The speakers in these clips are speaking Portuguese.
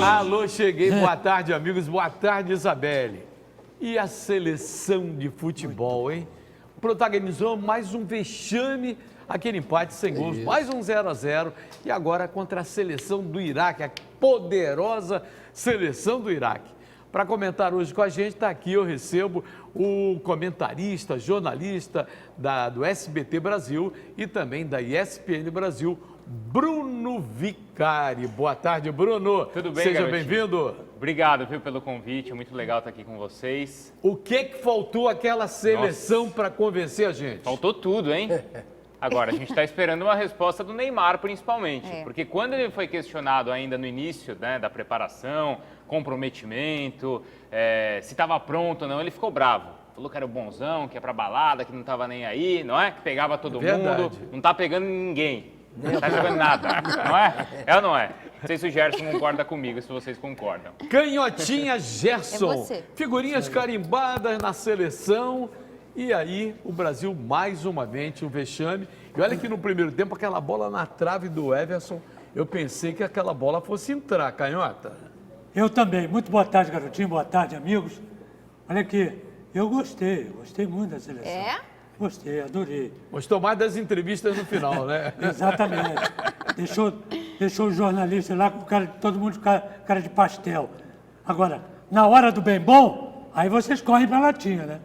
Alô, cheguei. Boa tarde, amigos. Boa tarde, Isabelle. E a seleção de futebol, hein? Protagonizou mais um vexame, aquele empate sem gols, mais um 0-0. E agora contra a seleção do Iraque, a poderosa seleção do Iraque. Para comentar hoje com a gente, está aqui, eu recebo o comentarista, jornalista do SBT Brasil e também da ESPN Brasil, Bruno Vicari. Boa tarde, Bruno. Tudo bem, Seja garotinho? bem-vindo. Obrigado, viu, pelo convite. É muito legal estar aqui com vocês. O que faltou àquela seleção para convencer a gente? Faltou tudo, hein? Agora, a gente está esperando uma resposta do Neymar, principalmente. Porque quando ele foi questionado ainda no início, né, da preparação, comprometimento, se estava pronto ou não, ele ficou bravo. Falou que era o bonzão, que ia pra balada, que não estava nem aí, não é? Que pegava todo mundo, não tá pegando ninguém. Não tá jogando nada, não é? É ou não é? Não sei se o Gerson concorda comigo, se vocês concordam. Canhotinha Gerson. É você. Figurinhas carimbadas na seleção. E aí, o Brasil, mais uma vez, um vexame. E olha que no primeiro tempo, aquela bola na trave do Everson, eu pensei que aquela bola fosse entrar, Canhota. Eu também. Muito boa tarde, garotinho. Boa tarde, amigos. Olha aqui, eu gostei muito da seleção. É? Gostei, adorei. Gostou mais das entrevistas no final, né? Exatamente. Deixou o jornalista lá com todo mundo com cara de pastel. Agora, na hora do bem bom, aí vocês correm pra latinha, né?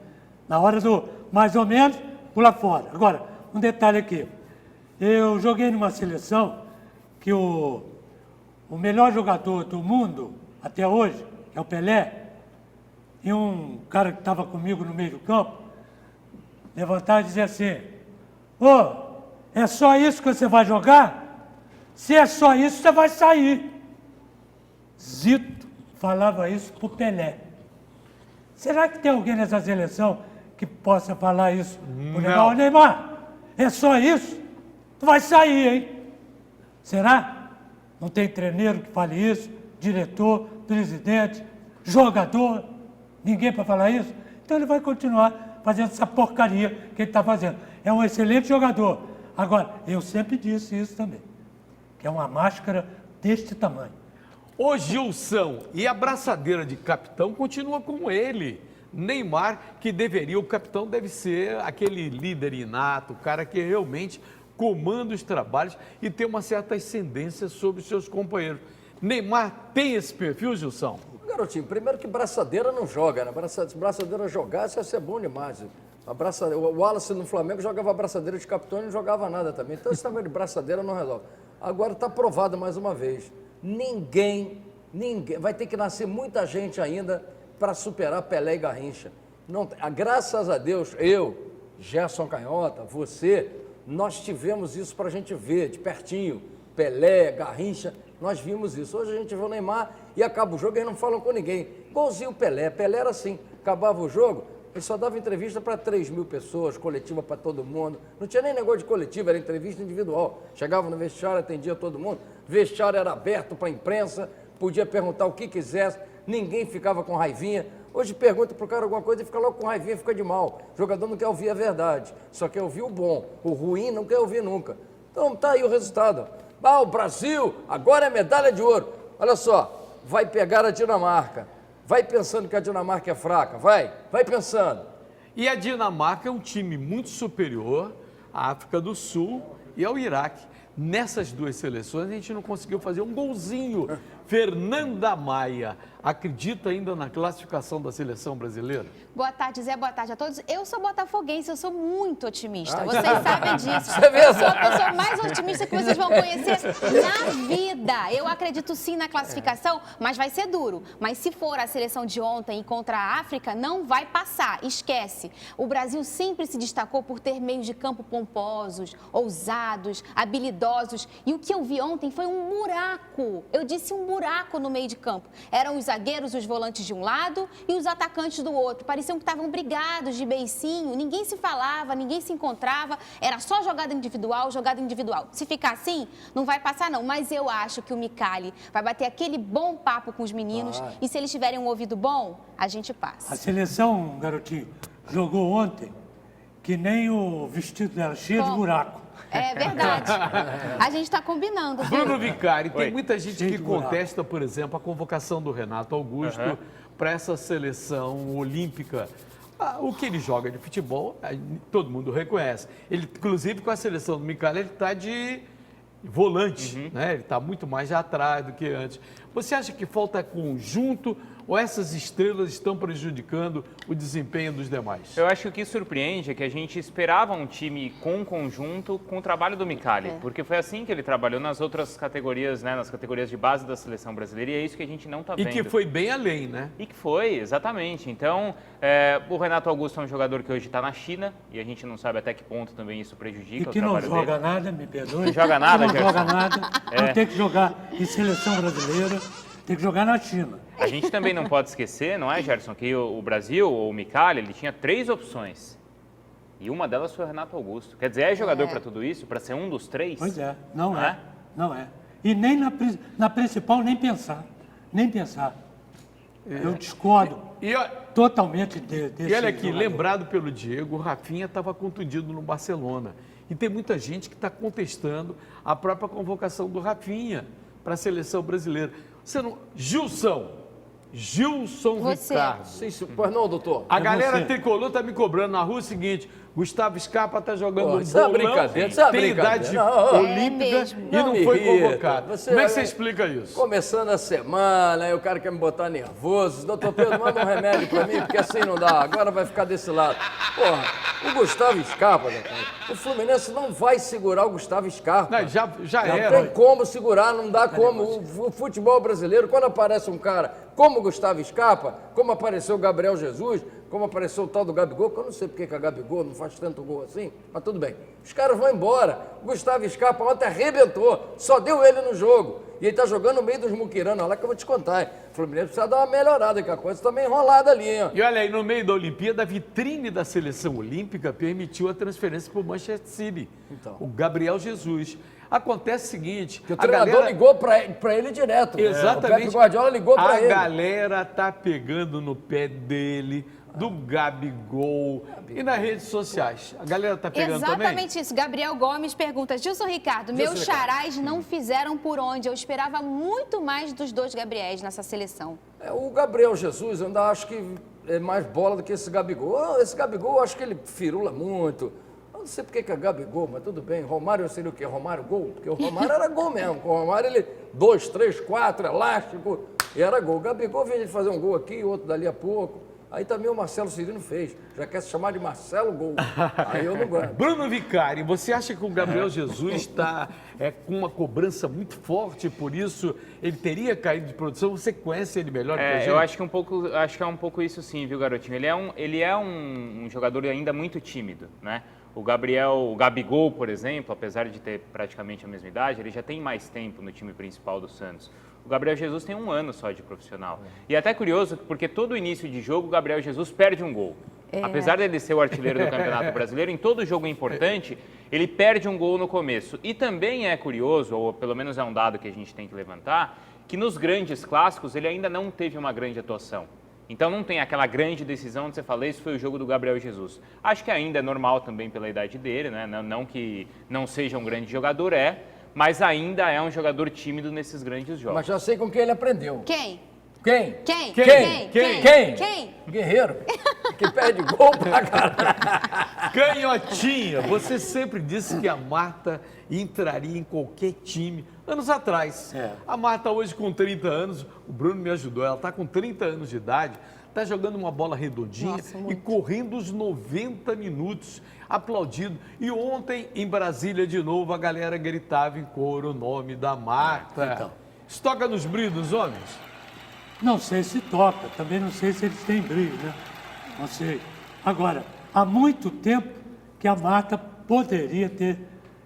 Na hora do mais ou menos, pula fora. Agora, um detalhe aqui. Eu joguei numa seleção que o melhor jogador do mundo, até hoje, que é o Pelé, e um cara que estava comigo no meio do campo, levantar e dizer assim, é só isso que você vai jogar? Se é só isso, você vai sair. Zito falava isso pro Pelé. Será que tem alguém nessa seleção que possa falar isso pro Neymar? Neymar, é só isso? Tu vai sair, hein? Será? Não tem treineiro que fale isso? Diretor, presidente, jogador? Ninguém para falar isso? Então ele vai continuar fazendo essa porcaria que ele está fazendo. É um excelente jogador. Agora, eu sempre disse isso também, que é uma máscara deste tamanho. Ô Gilson, e a braçadeira de capitão continua com ele. Neymar, que o capitão deve ser aquele líder inato, o cara que realmente comanda os trabalhos e tem uma certa ascendência sobre os seus companheiros. Neymar tem esse perfil, Gilson? Garotinho, primeiro que braçadeira não joga, né? Se braçadeira jogasse, ia ser bom demais. O Wallace no Flamengo jogava braçadeira de capitão e não jogava nada também. Então esse tamanho de braçadeira não resolve. Agora está provado mais uma vez. Ninguém, vai ter que nascer muita gente ainda para superar Pelé e Garrincha. Não, graças a Deus, eu, Gerson Canhota, você, nós tivemos isso para a gente ver de pertinho. Pelé, Garrincha, nós vimos isso. Hoje a gente vê o Neymar e acaba o jogo e eles não falam com ninguém. Igualzinho o Pelé. Pelé era assim, acabava o jogo, ele só dava entrevista para 3.000 pessoas, coletiva para todo mundo. Não tinha nem negócio de coletiva, era entrevista individual. Chegava no vestiário, atendia todo mundo. Vestiário era aberto para a imprensa, podia perguntar o que quisesse, ninguém ficava com raivinha. Hoje pergunta para o cara alguma coisa e fica logo com raivinha, fica de mal. O jogador não quer ouvir a verdade, só quer ouvir o bom. O ruim não quer ouvir nunca. Então tá aí o resultado. O Brasil agora é medalha de ouro. Olha só, vai pegar a Dinamarca. Vai pensando que a Dinamarca é fraca, vai pensando. E a Dinamarca é um time muito superior à África do Sul e ao Iraque. Nessas duas seleções a gente não conseguiu fazer um golzinho. Fernanda Maia, acredita ainda na classificação da seleção brasileira? Boa tarde, Zé. Boa tarde a todos. Eu sou botafoguense, eu sou muito otimista. Vocês sabem disso. Eu sou a pessoa mais otimista que vocês vão conhecer na vida. Eu acredito sim na classificação, mas vai ser duro. Mas se for a seleção de ontem contra a África, não vai passar. Esquece. O Brasil sempre se destacou por ter meios de campo pomposos, ousados, habilidosos. E o que eu vi ontem foi um buraco. Eu disse um buraco no meio de campo. Eram os zagueiros, os volantes de um lado e os atacantes do outro. Pareciam que estavam brigados de beicinho, ninguém se falava, ninguém se encontrava, era só jogada individual, jogada individual. Se ficar assim, não vai passar não, mas eu acho que o Micali vai bater aquele bom papo com os meninos e se eles tiverem um ouvido bom, a gente passa. A seleção, garotinho, jogou ontem que nem o vestido dela, cheio de buraco. É verdade. A gente está combinando, viu? Bruno Vicari, tem Oi. muita gente Cheio que de buraco. contesta, por exemplo, a convocação do Renato Augusto para essa seleção olímpica. O que ele joga de futebol, todo mundo reconhece. Ele, inclusive, com a seleção do Micali, ele está de volante, né? Ele está muito mais atrás do que antes. Você acha que falta conjunto ou essas estrelas estão prejudicando o desempenho dos demais? Eu acho que o que surpreende é que a gente esperava um time com conjunto com o trabalho do Micali, porque foi assim que ele trabalhou nas outras categorias, né, nas categorias de base da seleção brasileira, e é isso que a gente não está E vendo. que foi bem além, né? E que foi, exatamente. Então, o Renato Augusto é um jogador que hoje está na China, e a gente não sabe até que ponto também isso prejudica E o que não trabalho joga dele. nada, me perdoe. Não joga nada, que não Gerson. joga nada. Não tem que jogar em seleção brasileira, tem que jogar na China. A gente também não pode esquecer, não é, Gerson, que o Brasil, ou o Micali, ele tinha 3 opções. E uma delas foi o Renato Augusto. Quer dizer, é jogador para tudo isso? Para ser um dos 3? Pois é, não Não é. é? Não é. E nem na principal, nem pensar. Nem pensar. Eu discordo E, ó, totalmente desse e olha aqui, jogador. lembrado pelo Diego, o Rafinha estava contundido no Barcelona. E tem muita gente que está contestando a própria convocação do Rafinha para a seleção brasileira. Você não... Gilson Você. Ricardo. Sim, pois não, doutor? A É galera você. tricolor tá me cobrando na rua o seguinte: Gustavo Scarpa tá jogando Pô, um isso é bolão, brincadeira, isso é tem brincadeira. idade Não, olímpica mesmo. e não me foi irrita. convocado. Você Como é que olha- você explica isso? Começando a semana, aí o cara quer me botar nervoso. Doutor Pedro, manda um remédio pra mim, porque assim não dá. Agora vai ficar desse lado. Porra, o Gustavo Scarpa, doutor, o Fluminense não vai segurar o Gustavo Scarpa. Não, já Não era. tem como segurar, não dá como. O futebol brasileiro, quando aparece um cara como o Gustavo Scarpa, como apareceu o Gabriel Jesus, como apareceu o tal do Gabigol, que eu não sei porque que a Gabigol não faz tanto gol assim, mas tudo bem. Os caras vão embora. O Gustavo Scarpa ontem arrebentou, só deu ele no jogo. E ele tá jogando no meio dos muquiranos, olha lá que eu vou te contar. Hein? O Fluminense precisa dar uma melhorada, que a coisa tá meio enrolada ali, hein? E olha aí, no meio da Olimpíada, a vitrine da seleção olímpica permitiu a transferência para o Manchester City. Então. O Gabriel Jesus. Acontece o seguinte: Que o a treinador galera... ligou pra ele direto. Exatamente. O Pepe Guardiola ligou pra ele. A galera tá pegando no pé dele, do Gabigol e nas redes sociais. A galera tá pegando também? Exatamente isso. Gabriel Gomes pergunta: Gilson Ricardo, meus charás não fizeram por onde? Eu esperava muito mais dos dois Gabriéis nessa seleção. O Gabriel Jesus, eu ainda acho que é mais bola do que esse Gabigol. Esse Gabigol, eu acho que ele firula muito. Eu não sei porque que é Gabigol, mas tudo bem. Romário seria o quê? Romário gol? Porque o Romário era gol mesmo. O Romário, ele 2, 3, 4, elástico, e era gol. O Gabigol vinha de fazer um gol aqui, outro dali a pouco. Aí também o Marcelo Cirino fez. Já quer se chamar de Marcelo Gol. Aí eu não aguento. Bruno Vicari, você acha que o Gabriel Jesus está com uma cobrança muito forte, por isso ele teria caído de produção? Você conhece ele melhor que a gente? Eu acho que é um pouco isso sim, viu, garotinho? Ele é um jogador ainda muito tímido, né? O Gabigol, por exemplo, apesar de ter praticamente a mesma idade, ele já tem mais tempo no time principal do Santos. O Gabriel Jesus tem 1 ano só de profissional. E é até curioso, porque todo início de jogo, o Gabriel Jesus perde um gol. Apesar dele ser o artilheiro do Campeonato Brasileiro, em todo jogo importante, ele perde um gol no começo. E também é curioso, ou pelo menos é um dado que a gente tem que levantar, que nos grandes clássicos ele ainda não teve uma grande atuação. Então não tem aquela grande decisão de você falar, isso foi o jogo do Gabriel Jesus. Acho que ainda é normal também pela idade dele, né? Não que não seja um grande jogador, mas ainda é um jogador tímido nesses grandes jogos. Mas já sei com quem ele aprendeu. Quem? Quem? Quem? Quem? Quem? Quem? Guerreiro. Que perde gol pra caralho. Canhotinha, você sempre disse que a Marta entraria em qualquer time anos atrás. É. A Marta hoje com 30 anos, o Bruno me ajudou, ela está com 30 anos de idade, está jogando uma bola redondinha Nossa, e muito. correndo os 90 minutos, aplaudido. E ontem, em Brasília, de novo, a galera gritava em coro o nome da Marta. Então. Isso toca nos brilhos dos homens? Não sei se toca, também não sei se eles têm brilho, né? Não sei. Agora, há muito tempo que a Marta poderia ter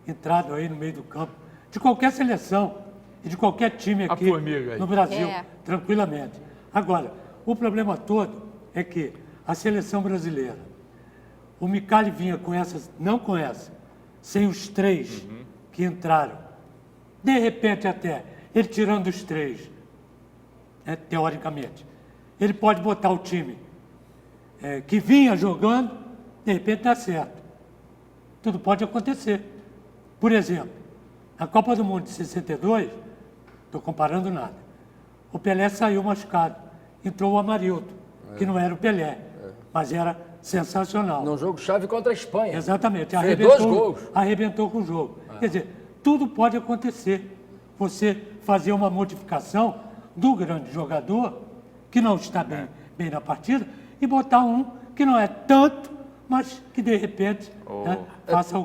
entrado aí no meio do campo, de qualquer seleção e de qualquer time A aqui formiga aí. no Brasil, É. tranquilamente. Agora, o problema todo é que a seleção brasileira, o Micali vinha com essas, não com essa, sem os 3 que entraram. De repente até, ele tirando os 3, teoricamente, ele pode botar o time que vinha jogando, de repente dá certo. Tudo pode acontecer. Por exemplo, na Copa do Mundo de 62, estou comparando nada, o Pelé saiu machucado, entrou o Amarildo, que não era o Pelé, mas era sensacional. Num jogo chave contra a Espanha. Exatamente, Fez 2 gols. arrebentou com o jogo. Quer dizer, tudo pode acontecer. Você fazer uma modificação do grande jogador, que não está bem na partida, e botar um que não é tanto, mas que de repente né, faça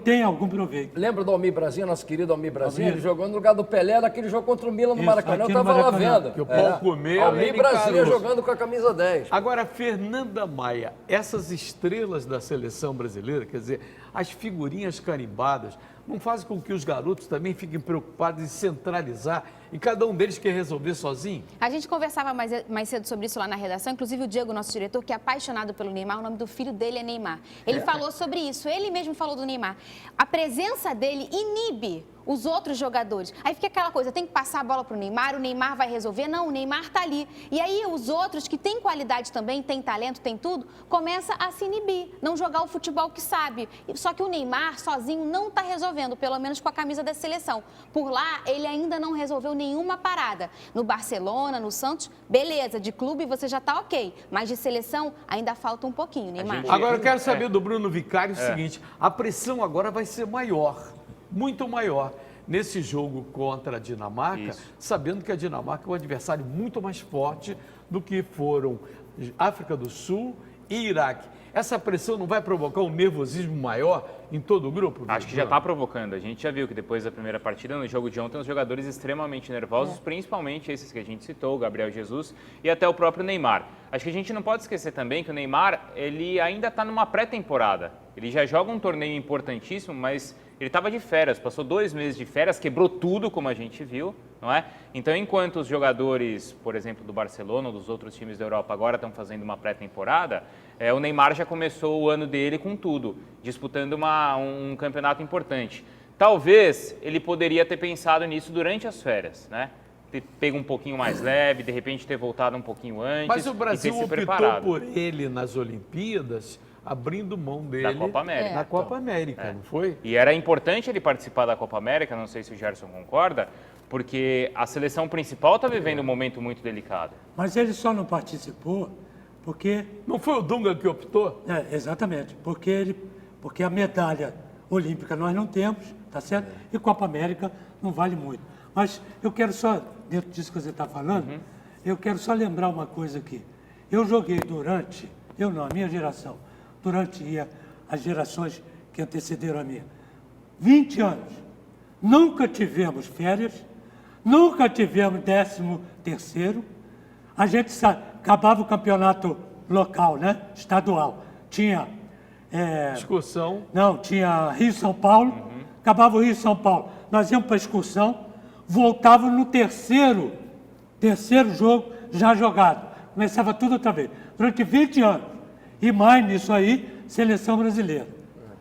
tenha algum proveito. Lembra do Almir Brasinha, nosso querido Almir Brasinha? Almir. Ele jogou no lugar do Pelé naquele jogo contra o Milan no Isso, Maracanã. Eu aqui no estava lá Maracanã. vendo. Que o pau comeu, Almir ele Brasinha encarou. jogando com a camisa 10. Agora, Fernanda Maia, essas estrelas da seleção brasileira, quer dizer, as figurinhas carimbadas, não fazem com que os garotos também fiquem preocupados em centralizar e cada um deles quer resolver sozinho? A gente conversava mais cedo sobre isso lá na redação, inclusive o Diego, nosso diretor, que é apaixonado pelo Neymar, o nome do filho dele é Neymar. Ele falou sobre isso, ele mesmo falou do Neymar. A presença dele inibe os outros jogadores. Aí fica aquela coisa, tem que passar a bola para o Neymar vai resolver. Não, o Neymar está ali. E aí os outros que têm qualidade também, têm talento, têm tudo, começa a se inibir, não jogar o futebol que sabe. Só que o Neymar sozinho não está resolvendo, pelo menos com a camisa da seleção. Por lá, ele ainda não resolveu nenhuma parada. No Barcelona, no Santos, beleza, de clube você já está ok, mas de seleção ainda falta um pouquinho, Neymar. Agora eu quero saber do Bruno Vicário o seguinte, a pressão agora vai ser maior, muito maior, nesse jogo contra a Dinamarca, sabendo que a Dinamarca é um adversário muito mais forte do que foram África do Sul e Iraque. Essa pressão não vai provocar um nervosismo maior em todo o grupo? Acho que já está provocando. A gente já viu que depois da primeira partida, no jogo de ontem, os jogadores extremamente nervosos, principalmente esses que a gente citou, o Gabriel Jesus e até o próprio Neymar. Acho que a gente não pode esquecer também que o Neymar, ele ainda está numa pré-temporada. Ele já joga um torneio importantíssimo, mas ele estava de férias, passou 2 meses de férias, quebrou tudo, como a gente viu, não é? Então, enquanto os jogadores, por exemplo, do Barcelona ou dos outros times da Europa agora estão fazendo uma pré-temporada, o Neymar já começou o ano dele com tudo, disputando um campeonato importante. Talvez ele poderia ter pensado nisso durante as férias, né? Ter pego um pouquinho mais leve, de repente ter voltado um pouquinho antes. Mas o Brasil e ter se optou preparado. por ele nas Olimpíadas, abrindo mão dele Da Copa América. na Copa América, não foi? E era importante ele participar da Copa América, não sei se o Gerson concorda, porque a seleção principal está vivendo um momento muito delicado. Mas ele só não participou porque... Não foi o Dunga que optou? exatamente, porque a medalha olímpica nós não temos, tá certo? E Copa América não vale muito. Mas eu quero só, dentro disso que você está falando, eu quero só lembrar uma coisa aqui. Eu joguei a minha geração, durante as gerações que antecederam a minha, 20 anos, nunca tivemos férias, nunca tivemos 13º, a gente acabava o campeonato local, né? Estadual, tinha... Excursão. Não, tinha Rio-São Paulo, acabava o Rio-São Paulo, nós íamos para a excursão, voltávamos no terceiro jogo já jogado, começava tudo outra vez, durante 20 anos, e mais nisso aí, seleção brasileira,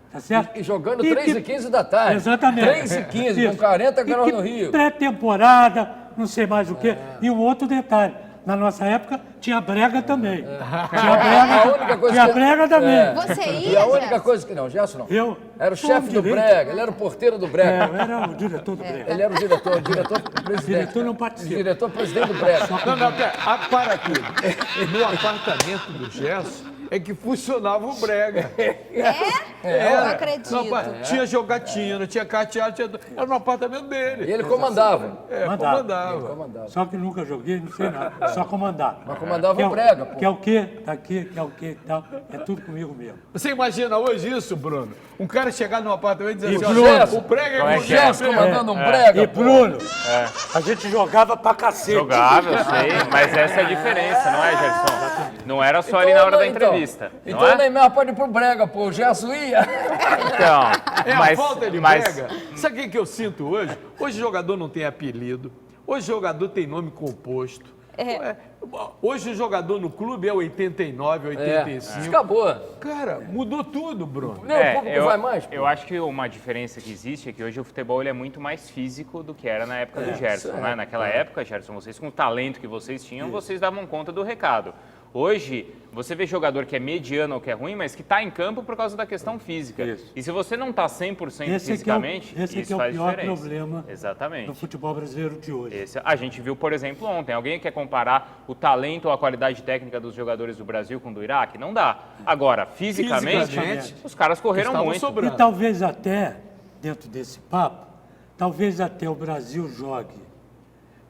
tá certo? E jogando 3h15 da tarde. Exatamente. 3h15, com 40 graus no Rio. Pré-temporada, não sei mais o quê, e um outro detalhe, na nossa época tinha brega também. Tinha brega também. Você E ia, a única Gerson? coisa que não, Gerson não. Eu Era o chefe do Brega, ele era o porteiro do Brega. Eu era o diretor do brega. Ele era o diretor-presidente. Diretor não participa. Diretor-presidente do Brega. Não, para aqui. No apartamento do Gerson é que funcionava o brega. Eu não acredito. Tinha jogatina, tinha carteado, era no apartamento dele. E ele comandava. Comandava. Só que nunca joguei, não sei nada. Só comandar. Mas comandava Que é o Brega, pô. Que é o quê? Tá aqui, que é o quê e tal. É tudo comigo mesmo. Você imagina hoje isso, Bruno? Um cara chegar num apartamento e dizer E assim, Bruno? ó, o brega é Como é com o que é? Gerson. Comandando um Brega, E pô. Bruno, a gente jogava pra cacete. Jogava, eu sei, mas essa é a diferença, não é, Gerson? Não era só ali na hora da entrevista, Então não o é? Neymar pode ir pro Brega, pô. O Gerson ia. Então, É mas, a falta de mas brega. Sabe o que eu sinto hoje? Hoje o jogador não tem apelido, hoje o jogador tem nome composto. Hoje o jogador no clube é 89, 85. Acabou. Cara, mudou tudo, Bruno. Nem um pouco que vai mais, pô. eu acho que uma diferença que existe é que hoje o futebol ele é muito mais físico do que era na época do Gerson. Né? Naquela época, Gerson, vocês com o talento que vocês tinham, vocês davam conta do recado. Hoje, você vê jogador que é mediano ou que é ruim, mas que está em campo por causa da questão física. Isso. E se você não está 100% Esse fisicamente, esse isso é o faz pior diferença. problema Exatamente. do futebol brasileiro de hoje. A gente viu, por exemplo, ontem. Alguém quer comparar o talento ou a qualidade técnica dos jogadores do Brasil com o do Iraque? Não dá. Agora, fisicamente, os caras correram estavam muito. sobrando. E talvez até, dentro desse papo, talvez até o Brasil jogue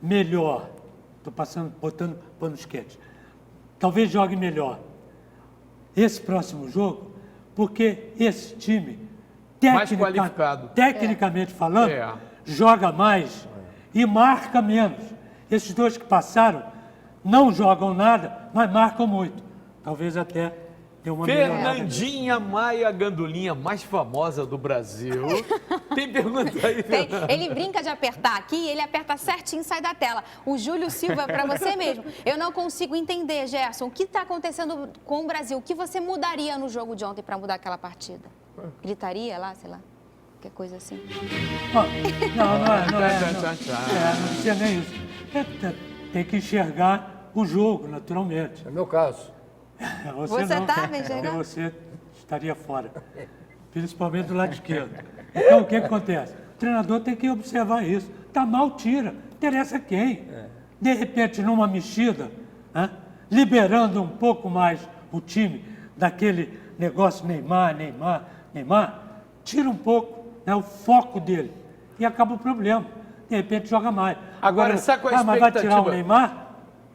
melhor. Estou botando panos quentes. Talvez jogue melhor esse próximo jogo, porque esse time, Mais qualificado. tecnicamente falando, É. joga mais e marca menos. Esses dois que passaram não jogam nada, mas marcam muito. Talvez até dê uma melhorada. Fernandinha Maia Gandulinha, mais famosa do Brasil. Tem pergunta aí, Fernanda? Ele brinca de apertar aqui, ele aperta certinho e sai da tela. O Júlio Silva, para você mesmo. Eu não consigo entender, Gerson, o que está acontecendo com o Brasil? O que você mudaria no jogo de ontem para mudar aquela partida? Gritaria lá, sei lá, qualquer coisa assim. Ó, não precisa nem isso. Tem que enxergar o jogo, naturalmente. É meu caso. Você não, tá porque enxergando? você estaria fora, principalmente do lado esquerdo. Então, o que acontece? O treinador tem que observar isso. Tá mal, tira. Interessa quem. De repente, numa mexida, liberando um pouco mais o time daquele negócio Neymar, tira um pouco o foco dele e acaba o problema. De repente, joga mais. Agora, sabe qual é a mas vai tirar o expectativa? Neymar?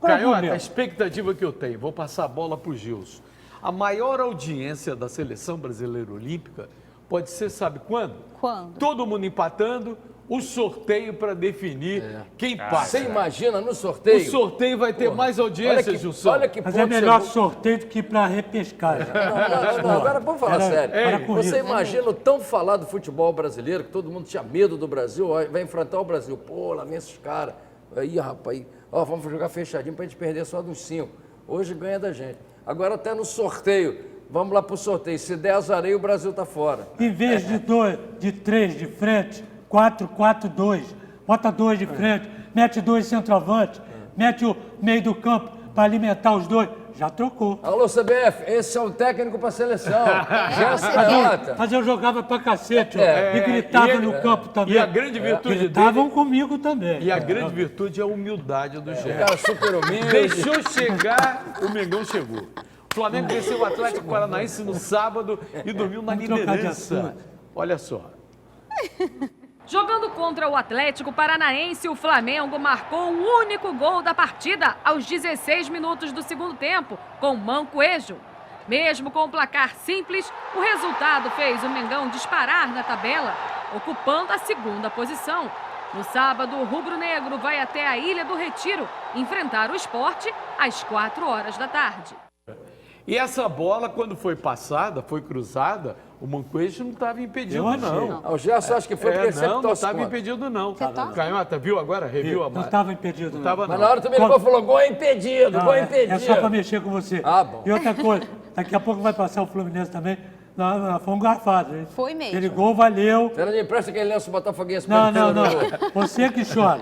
Qual é o Canhota, a problema? expectativa que eu tenho, vou passar a bola para o Gilson. A maior audiência da Seleção Brasileira Olímpica pode ser, sabe quando? Quando? Todo mundo empatando, o sorteio para definir quem passa. Você imagina no O sorteio? sorteio vai ter mais audiência, Gilson. Olha que Mas ponto é melhor chegou. sorteio do que ir para repescagem. Não, agora vamos falar sério. para com Você isso. imagina o tão falado futebol brasileiro, que todo mundo tinha medo do Brasil, ó, vai enfrentar o Brasil. Pô, lá vem esses caras. Aí, rapaz, ó, vamos jogar fechadinho pra gente perder só dos 5. Hoje ganha da gente. Agora até no sorteio, vamos lá pro sorteio. Se der azareio, o Brasil tá fora. Em vez de 3 de frente, 4-4-2. Bota 2 de frente, mete 2 centroavantes, mete o meio do campo para alimentar os dois. Já trocou. Alô, CBF, esse é o técnico pra seleção. Gerson Canhota. Mas eu jogava pra cacete, ó, e gritava no campo também. E a grande virtude Gritavam dele, comigo também. e a grande virtude é a humildade do O Gerson. cara super humilde. Deixou chegar, o Mengão chegou. O Flamengo venceu o Atlético Paranaense no sábado e dormiu na Vamos trocar de liderança. assunto. Olha só. Jogando contra o Atlético Paranaense, o Flamengo marcou o único gol da partida aos 16 minutos do segundo tempo, com Mancoejo. Mesmo com o placar simples, o resultado fez o Mengão disparar na tabela, ocupando a segunda posição. No sábado, o rubro-negro vai até a Ilha do Retiro enfrentar o Sport às 4 horas da tarde. E essa bola, quando foi passada, foi cruzada, o Mancoejo não estava impedido, Eu achei. não. O Gerson acho que foi porque ele sempre não torce estava contra. impedido, não. Você torce? Canhota, viu agora? Reviu a Não marca? estava impedido, Não não. estava, Mas não. na hora também ele falou, gol é impedido, Não, gol é é impedido. só para mexer com você. Ah, bom. E outra coisa, daqui a pouco vai passar o Fluminense também. Não, foi um garfado, hein? Foi mesmo. Aquele gol valeu. Fernandinho, empresta aquele lenço botafoguense pra Não, ele não, tirar não. do gol. Você que chora.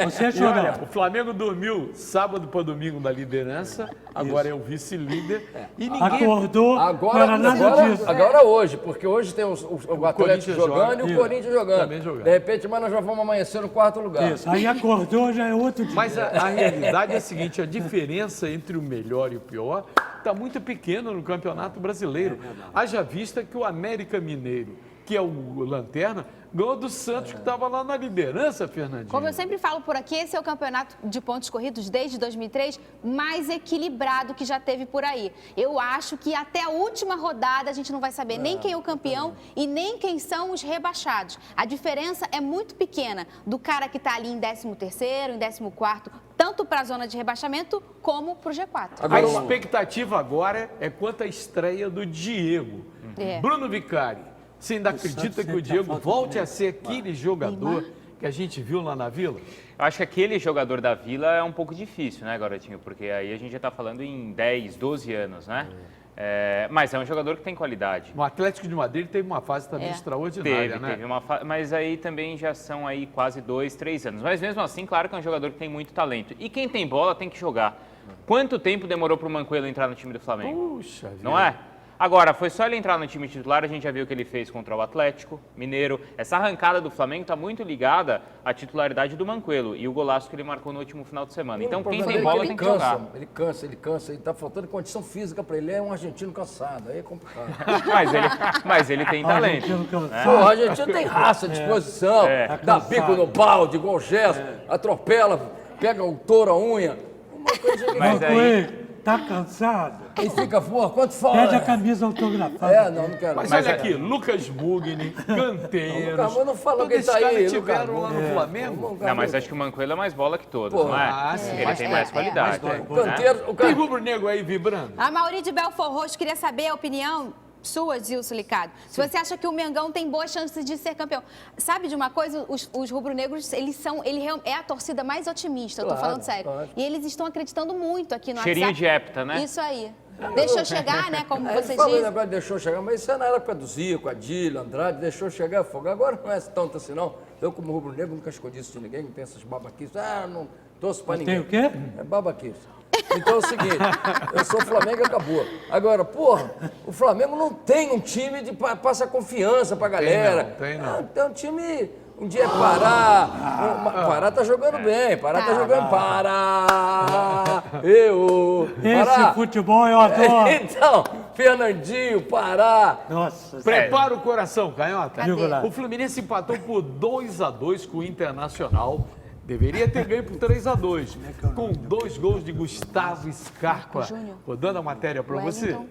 Você E olha, chorou. o Flamengo dormiu sábado para domingo na liderança, agora é o vice-líder. E ninguém. Acordou, não era nada disso. Agora hoje, porque hoje tem o Atlético Corinthians jogando joga. e o Corinthians jogando. Também jogando. De repente, mas nós já vamos amanhecer no quarto lugar. Isso, aí acordou, já é outro dia. Mas a realidade é a seguinte: a diferença entre o melhor e o pior está muito pequena no Campeonato Brasileiro. Haja vista que o América Mineiro, que é o Lanterna, ganhou do Santos, que estava lá na liderança, Fernandinho. Como eu sempre falo por aqui, esse é o campeonato de pontos corridos desde 2003 mais equilibrado que já teve por aí. Eu acho que até a última rodada a gente não vai saber nem quem é o campeão e nem quem são os rebaixados. A diferença é muito pequena do cara que está ali em 13º, em 14º, tanto para a zona de rebaixamento como para o G4. A expectativa agora é quanto à estreia do Diego. É. Bruno Vicari, você ainda Santos acredita que o sempre Diego falta volte também. a ser aquele jogador que a gente viu lá na Vila? Eu acho que aquele jogador da Vila é um pouco difícil, né, Garotinho? Porque aí a gente já está falando em 10, 12 anos, né? Mas é um jogador que tem qualidade. O Atlético de Madrid teve uma fase também extraordinária, né? Teve uma mas aí também já são aí quase 2, 3 anos. Mas mesmo assim, claro que é um jogador que tem muito talento. E quem tem bola tem que jogar. Quanto tempo demorou para o Manquello entrar no time do Flamengo? Puxa vida. Não é? Agora, foi só ele entrar no time titular, a gente já viu o que ele fez contra o Atlético Mineiro. Essa arrancada do Flamengo está muito ligada à titularidade do Manquello e o golaço que ele marcou no último final de semana. Então, quem tem bola tem que jogar. Ele cansa. Ele tá faltando condição física para ele. É um argentino cansado, aí é complicado. mas ele tem talento. Pô, o argentino tem raça, disposição, dá bico no balde, igual o Gerson, atropela, pega o touro a unha. Uma coisa de Mas aí... Tá cansado? E fica, pô, quanto fala? Pede a camisa autografada. Não quero. Mas olha aqui, Lucas Mugni, Canteiros. Não fala todos quem esses tá aí, caras tiveram lá no Flamengo. Não, mas acho que o Manquello é mais bola que todos, Pô, não é? Ele tem mais qualidade. O Tem rubro-negro aí vibrando? A Mauri de Belfort Roxo queria saber a opinião sua, Zilson Licado. Se você acha que o Mengão tem boas chances de ser campeão. Sabe de uma coisa? Os rubro-negros, é a torcida mais otimista, eu tô falando sério. Claro. E eles estão acreditando muito aqui no Cheirinho WhatsApp. de hepta, né? Isso aí. Deixou chegar, né? Como Aí você falou o diz. negócio deixou chegar, mas isso é na época do Zico, Adílio, Andrade, deixou chegar fogo. Agora não é tanto assim, não. Eu, como rubro-negro, nunca escondi isso de ninguém, não tem essas babaquices. Não torço pra ninguém. Tem o quê? É babaquice. Então é o seguinte, eu sou Flamengo e acabou. Agora, porra, o Flamengo não tem um time de passa confiança pra galera. Tem não. Tem um time, um dia é Pará. Pará tá jogando bem, Pará tá jogando. Pará! Esse futebol eu adoro. Então, Fernandinho, Pará. Nossa. Prepara o coração, Canhota. Digo lá. O Fluminense empatou por 2-2 com o Internacional. Deveria ter ganho por 3-2. Com 2 gols de Gustavo Scarpa. Júnior. Vou dando a matéria para você. Wellington.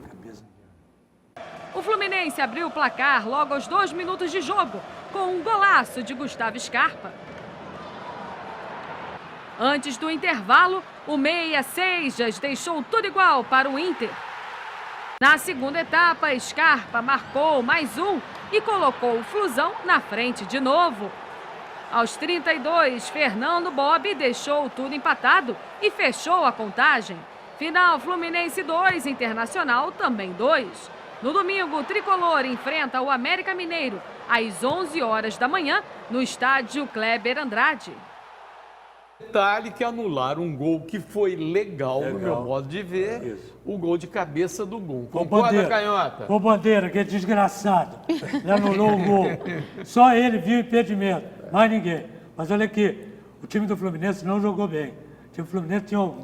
O Fluminense abriu o placar logo aos 2 minutos de jogo, com um golaço de Gustavo Scarpa. Antes do intervalo, o meia Seijas deixou tudo igual para o Inter. Na segunda etapa, Scarpa marcou mais um e colocou o Flusão na frente de novo. Aos 32, Fernando Bob deixou tudo empatado e fechou a contagem. Final Fluminense 2, Internacional também 2. No domingo, o Tricolor enfrenta o América Mineiro às 11 horas da manhã no estádio Kleber Andrade. Detalhe que anularam um gol que foi legal, no meu modo de ver. O gol de cabeça do gol. Concorda, Canhota? O Bandeira, que é desgraçado. Ele anulou o gol. Só ele viu o impedimento, mais ninguém. Mas olha aqui, o time do Fluminense não jogou bem. O time do Fluminense tinha um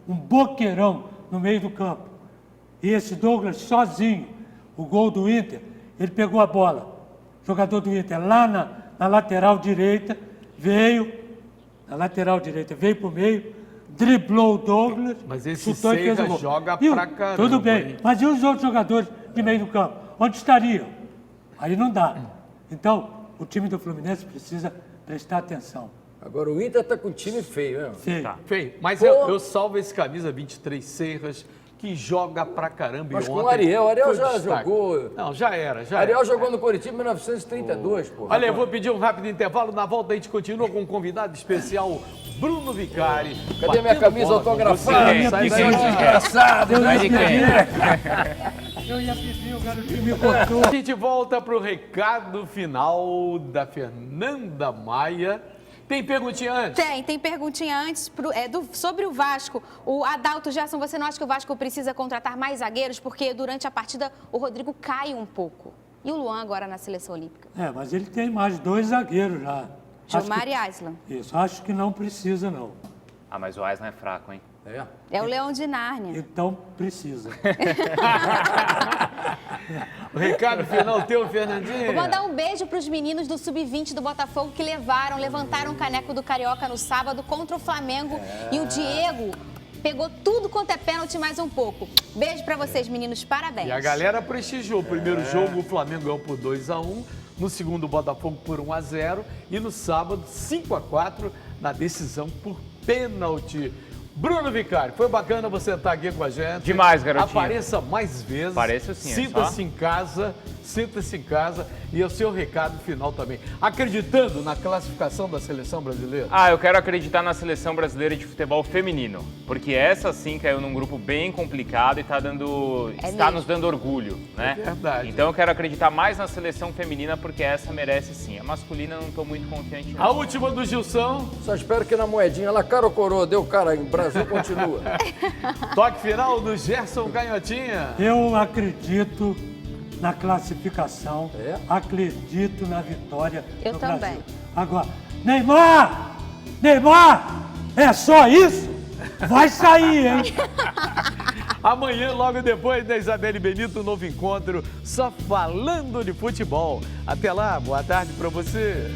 boqueirão no meio do campo. E esse Douglas sozinho, o gol do Inter, ele pegou a bola. O jogador do Inter lá na lateral direita, veio para o meio, driblou o Douglas, Mas esse chutou e fez o Seijas gol. joga E pra caramba, tudo bem, hein? mas e os outros jogadores de meio do campo? Onde estariam? Aí não dá. Então, o time do Fluminense precisa prestar atenção. Agora o Inter tá com um time feio, né? Feio. Feio. Mas Pô. eu salvo esse camisa 23 Serras, que joga pra caramba. Mas e com ontem o Ariel foi já destaque. jogou. Não, já era. Ariel jogou no Coritiba em 1932, pô. Olha, eu vou pedir um rápido intervalo. Na volta a gente continua com um convidado especial, Bruno Vicari. Cadê minha batendo camisa bola com autografada? você. Sai Sai daí, daí. desgraçado. Eu Vai de ia quem? pedir, eu ia pedir, o garotinho me botou. A gente volta pro recado final da Fernanda Maia. Tem perguntinha antes? Tem perguntinha antes sobre o Vasco. O Adalto Gerson, você não acha que o Vasco precisa contratar mais zagueiros? Porque durante a partida o Rodrigo cai um pouco. E o Luan agora na seleção olímpica? Mas ele tem mais 2 zagueiros já. Gilmar e Aslan. Isso, acho que não precisa, não. Ah, mas o Aislan é fraco, hein? É o Leão de Nárnia. Então, precisa. O recado final teu, Fernandinho. Vou mandar um beijo para os meninos do Sub-20 do Botafogo que levantaram o caneco do Carioca no sábado contra o Flamengo. E o Diego pegou tudo quanto é pênalti mais um pouco. Beijo para vocês, meninos. Parabéns. E a galera prestigiou. O primeiro jogo, o Flamengo ganhou por 2-1. No segundo, o Botafogo por 1-0. E no sábado, 5-4, na decisão por pênalti. Bruno Vicari, foi bacana você estar aqui com a gente. Demais, garotinho. Apareça mais vezes. Apareço sim, é Sinta-se só. em casa, sinta-se em casa. e o seu recado final também. Acreditando na classificação da seleção brasileira? Eu quero acreditar na seleção brasileira de futebol feminino, porque essa sim caiu num grupo bem complicado e está nos dando orgulho, né? É verdade. Então eu quero acreditar mais na seleção feminina, porque essa merece sim. A masculina eu não estou muito confiante não. A última do Gilson. Só espero que na moedinha lá, cara ou coroa, deu cara, o Brasil continua. Toque final do Gerson Canhotinha. Eu acredito na classificação, É? acredito na vitória Eu do também. Brasil. Agora, Neymar, é só isso? Vai sair, hein? Amanhã, logo depois da Isabelle Benito, um novo encontro, só falando de futebol. Até lá, boa tarde para você.